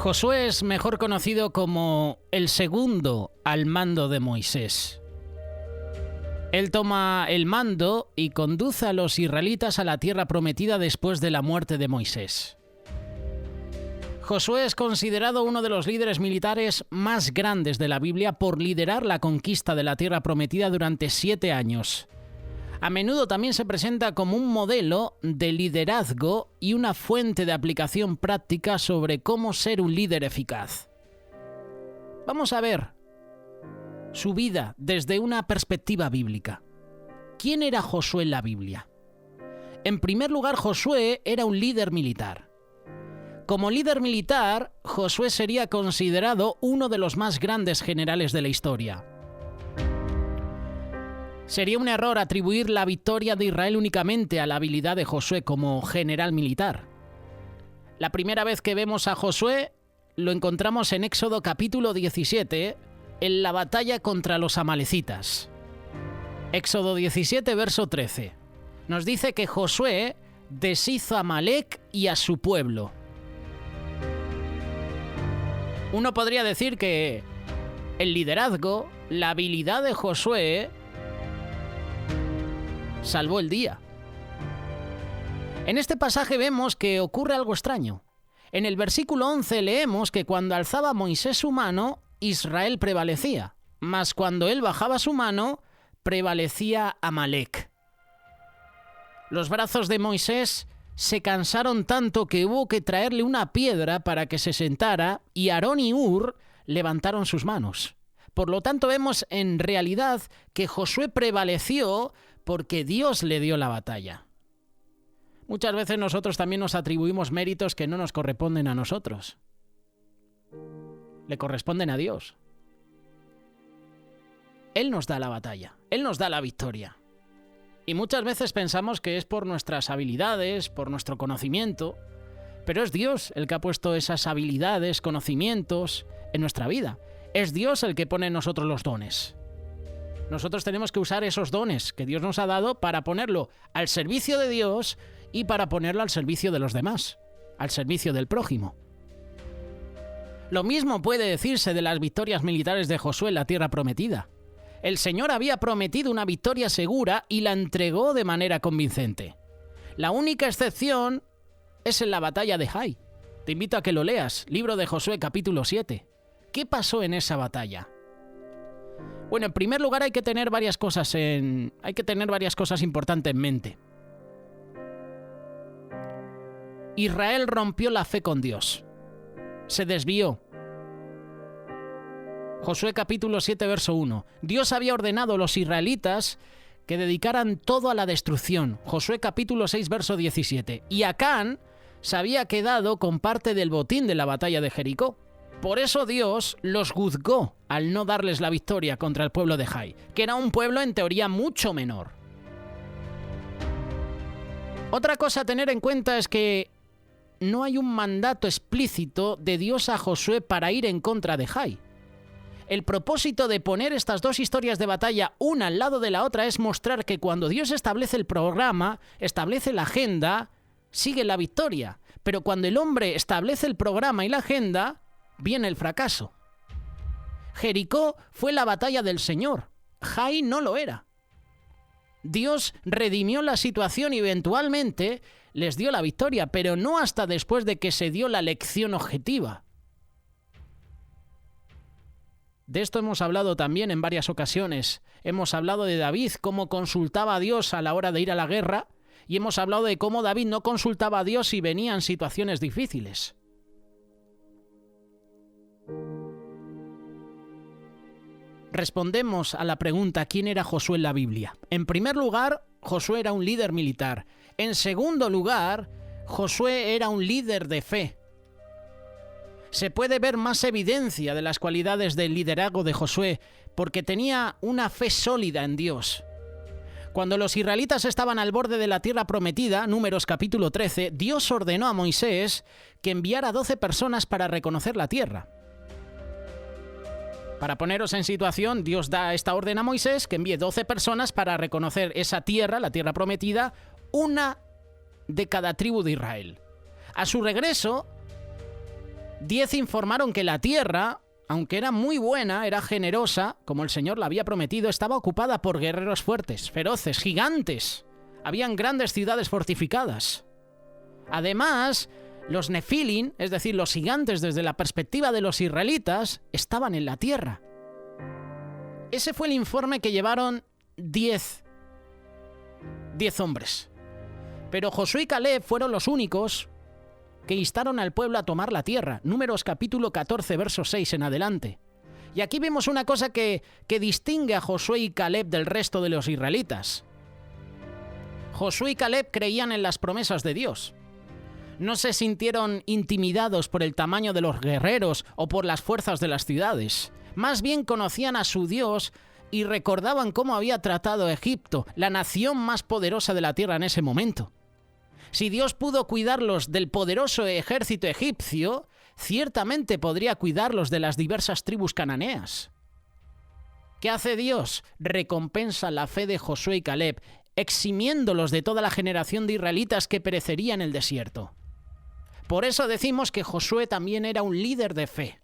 Josué es mejor conocido como el segundo al mando de Moisés. Él toma el mando y conduce a los israelitas a la tierra prometida después de la muerte de Moisés. Josué es considerado uno de los líderes militares más grandes de la Biblia por liderar la conquista de la tierra prometida durante 7 años. A menudo también se presenta como un modelo de liderazgo y una fuente de aplicación práctica sobre cómo ser un líder eficaz. Vamos a ver su vida desde una perspectiva bíblica. ¿Quién era Josué en la Biblia? En primer lugar, Josué era un líder militar. Como líder militar, Josué sería considerado uno de los más grandes generales de la historia. Sería un error atribuir la victoria de Israel únicamente a la habilidad de Josué como general militar. La primera vez que vemos a Josué lo encontramos en Éxodo capítulo 17, en la batalla contra los amalecitas. Éxodo 17, verso 13. Nos dice que Josué deshizo a Amalec y a su pueblo. Uno podría decir que el liderazgo, la habilidad de Josué salvó el día. En este pasaje vemos que ocurre algo extraño. En el versículo 11 leemos que cuando alzaba Moisés su mano, Israel prevalecía, mas cuando él bajaba su mano, prevalecía Amalec. Los brazos de Moisés se cansaron tanto que hubo que traerle una piedra para que se sentara, y Aarón y Hur levantaron sus manos. Por lo tanto, vemos en realidad que Josué prevaleció porque Dios le dio la batalla. Muchas veces nosotros también nos atribuimos méritos que no nos corresponden a nosotros. Le corresponden a Dios. Él nos da la batalla, Él nos da la victoria. Y muchas veces pensamos que es por nuestras habilidades, por nuestro conocimiento, pero es Dios el que ha puesto esas habilidades, conocimientos en nuestra vida. Es Dios el que pone en nosotros los dones. Nosotros tenemos que usar esos dones que Dios nos ha dado para ponerlo al servicio de Dios y para ponerlo al servicio de los demás, al servicio del prójimo. Lo mismo puede decirse de las victorias militares de Josué en la tierra prometida. El Señor había prometido una victoria segura y la entregó de manera convincente. La única excepción es en la batalla de Jai. Te invito a que lo leas, libro de Josué capítulo 7. ¿Qué pasó en esa batalla? Bueno, en primer lugar hay que tener varias cosas importantes en mente. Israel rompió la fe con Dios. Se desvió. Josué capítulo 7, verso 1. Dios había ordenado a los israelitas que dedicaran todo a la destrucción. Josué capítulo 6, verso 17. Y Acán se había quedado con parte del botín de la batalla de Jericó. Por eso Dios los juzgó al no darles la victoria contra el pueblo de Jai, que era un pueblo en teoría mucho menor. Otra cosa a tener en cuenta es que no hay un mandato explícito de Dios a Josué para ir en contra de Jai. El propósito de poner estas dos historias de batalla una al lado de la otra es mostrar que cuando Dios establece el programa, establece la agenda, sigue la victoria. Pero cuando el hombre establece el programa y la agenda, viene el fracaso. Jericó fue la batalla del Señor. Jai no lo era. Dios redimió la situación y eventualmente les dio la victoria, pero no hasta después de que se dio la lección objetiva. De esto hemos hablado también en varias ocasiones. Hemos hablado de David, cómo consultaba a Dios a la hora de ir a la guerra, y hemos hablado de cómo David no consultaba a Dios si venían situaciones difíciles. Respondemos a la pregunta ¿quién era Josué en la Biblia? En primer lugar, Josué era un líder militar. En segundo lugar, Josué era un líder de fe. Se puede ver más evidencia de las cualidades del liderazgo de Josué porque tenía una fe sólida en Dios. Cuando los israelitas estaban al borde de la tierra prometida, Números capítulo 13, Dios ordenó a Moisés que enviara 12 personas para reconocer la tierra. Para poneros en situación, Dios da esta orden a Moisés que envíe 12 personas para reconocer esa tierra, la tierra prometida, una de cada tribu de Israel. A su regreso, 10 informaron que la tierra, aunque era muy buena, era generosa, como el Señor la había prometido, estaba ocupada por guerreros fuertes, feroces, gigantes. Habían grandes ciudades fortificadas. Además, los Nefilim, es decir, los gigantes desde la perspectiva de los israelitas, estaban en la tierra. Ese fue el informe que llevaron 10 hombres. Pero Josué y Caleb fueron los únicos que instaron al pueblo a tomar la tierra. Números capítulo 14, verso 6 en adelante. Y aquí vemos una cosa que distingue a Josué y Caleb del resto de los israelitas. Josué y Caleb creían en las promesas de Dios. No se sintieron intimidados por el tamaño de los guerreros o por las fuerzas de las ciudades. Más bien conocían a su Dios y recordaban cómo había tratado a Egipto, la nación más poderosa de la tierra en ese momento. Si Dios pudo cuidarlos del poderoso ejército egipcio, ciertamente podría cuidarlos de las diversas tribus cananeas. ¿Qué hace Dios? Recompensa la fe de Josué y Caleb, eximiéndolos de toda la generación de israelitas que perecería en el desierto. Por eso decimos que Josué también era un líder de fe.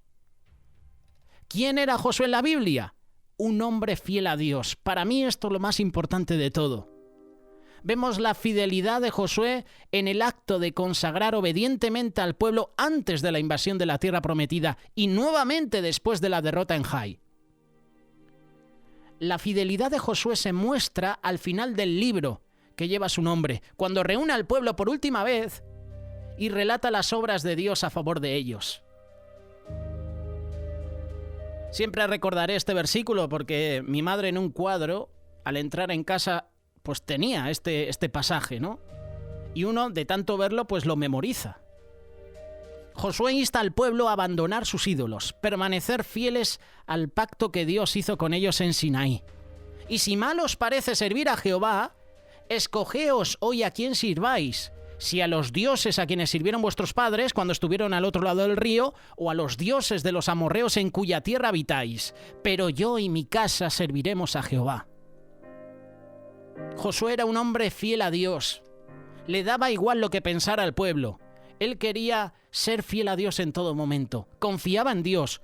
¿Quién era Josué en la Biblia? Un hombre fiel a Dios. Para mí esto es lo más importante de todo. Vemos la fidelidad de Josué en el acto de consagrar obedientemente al pueblo antes de la invasión de la tierra prometida y nuevamente después de la derrota en Jai. La fidelidad de Josué se muestra al final del libro que lleva su nombre, cuando reúne al pueblo por última vez y relata las obras de Dios a favor de ellos. Siempre recordaré este versículo porque mi madre en un cuadro, al entrar en casa, pues tenía este pasaje, ¿no? Y uno, de tanto verlo, pues lo memoriza. Josué insta al pueblo a abandonar sus ídolos, permanecer fieles al pacto que Dios hizo con ellos en Sinaí. Y si mal os parece servir a Jehová, escogeos hoy a quién sirváis, si a los dioses a quienes sirvieron vuestros padres cuando estuvieron al otro lado del río, o a los dioses de los amorreos en cuya tierra habitáis. Pero yo y mi casa serviremos a Jehová. Josué era un hombre fiel a Dios. Le daba igual lo que pensara el pueblo. Él quería ser fiel a Dios en todo momento. Confiaba en Dios.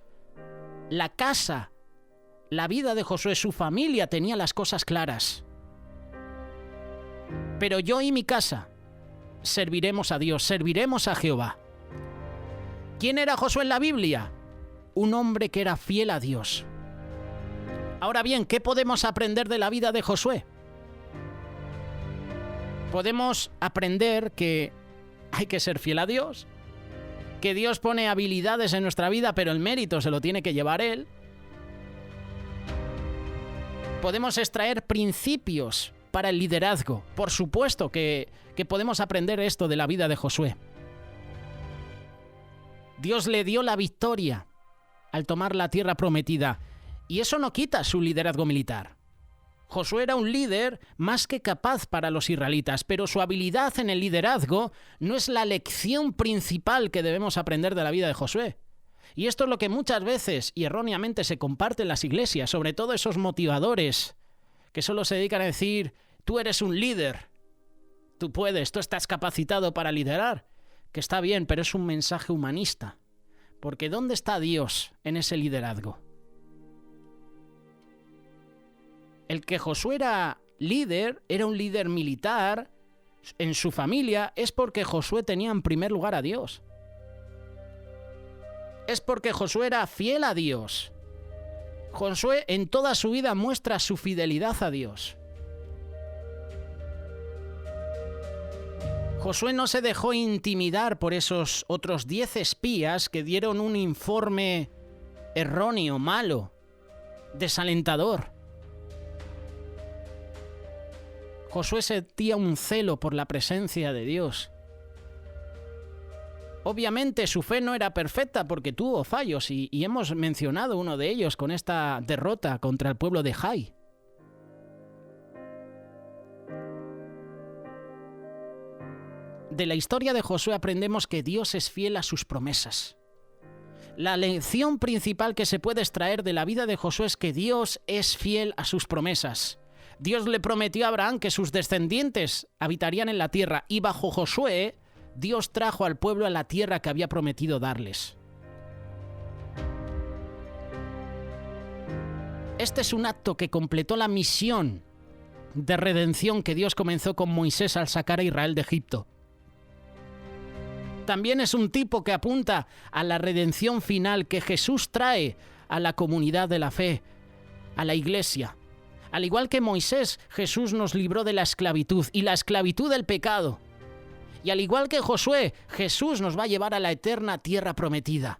La casa, la vida de Josué, su familia tenía las cosas claras. Pero yo y mi casa serviremos a Dios, serviremos a Jehová. ¿Quién era Josué en la Biblia? Un hombre que era fiel a Dios. Ahora bien, ¿qué podemos aprender de la vida de Josué? Podemos aprender que hay que ser fiel a Dios, que Dios pone habilidades en nuestra vida, pero el mérito se lo tiene que llevar Él. Podemos extraer principios para el liderazgo. Por supuesto que podemos aprender esto de la vida de Josué. Dios le dio la victoria al tomar la tierra prometida, y eso no quita su liderazgo militar. Josué era un líder más que capaz para los israelitas, pero su habilidad en el liderazgo no es la lección principal que debemos aprender de la vida de Josué. Y esto es lo que muchas veces y erróneamente se comparte en las iglesias, sobre todo esos motivadores que solo se dedican a decir: tú eres un líder, tú puedes, tú estás capacitado para liderar, que está bien, pero es un mensaje humanista. Porque ¿dónde está Dios en ese liderazgo? El que Josué era un líder militar en su familia, es porque Josué tenía en primer lugar a Dios. Es porque Josué era fiel a Dios. Josué en toda su vida muestra su fidelidad a Dios. Josué no se dejó intimidar por esos otros 10 espías que dieron un informe erróneo, malo, desalentador. Josué sentía un celo por la presencia de Dios. Obviamente su fe no era perfecta porque tuvo fallos y hemos mencionado uno de ellos con esta derrota contra el pueblo de Jai. De la historia de Josué aprendemos que Dios es fiel a sus promesas. La lección principal que se puede extraer de la vida de Josué es que Dios es fiel a sus promesas. Dios le prometió a Abraham que sus descendientes habitarían en la tierra, y bajo Josué, Dios trajo al pueblo a la tierra que había prometido darles. Este es un acto que completó la misión de redención que Dios comenzó con Moisés al sacar a Israel de Egipto. También es un tipo que apunta a la redención final que Jesús trae a la comunidad de la fe, a la iglesia. Al igual que Moisés, Jesús nos libró de la esclavitud y la esclavitud del pecado. Y al igual que Josué, Jesús nos va a llevar a la eterna tierra prometida,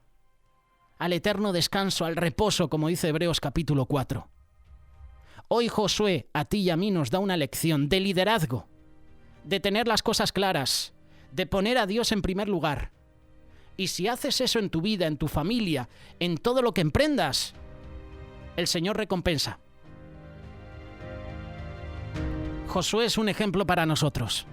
al eterno descanso, al reposo, como dice Hebreos capítulo 4. Hoy Josué a ti y a mí nos da una lección de liderazgo, de tener las cosas claras, de poner a Dios en primer lugar. Y si haces eso en tu vida, en tu familia, en todo lo que emprendas, el Señor recompensa. Josué es un ejemplo para nosotros.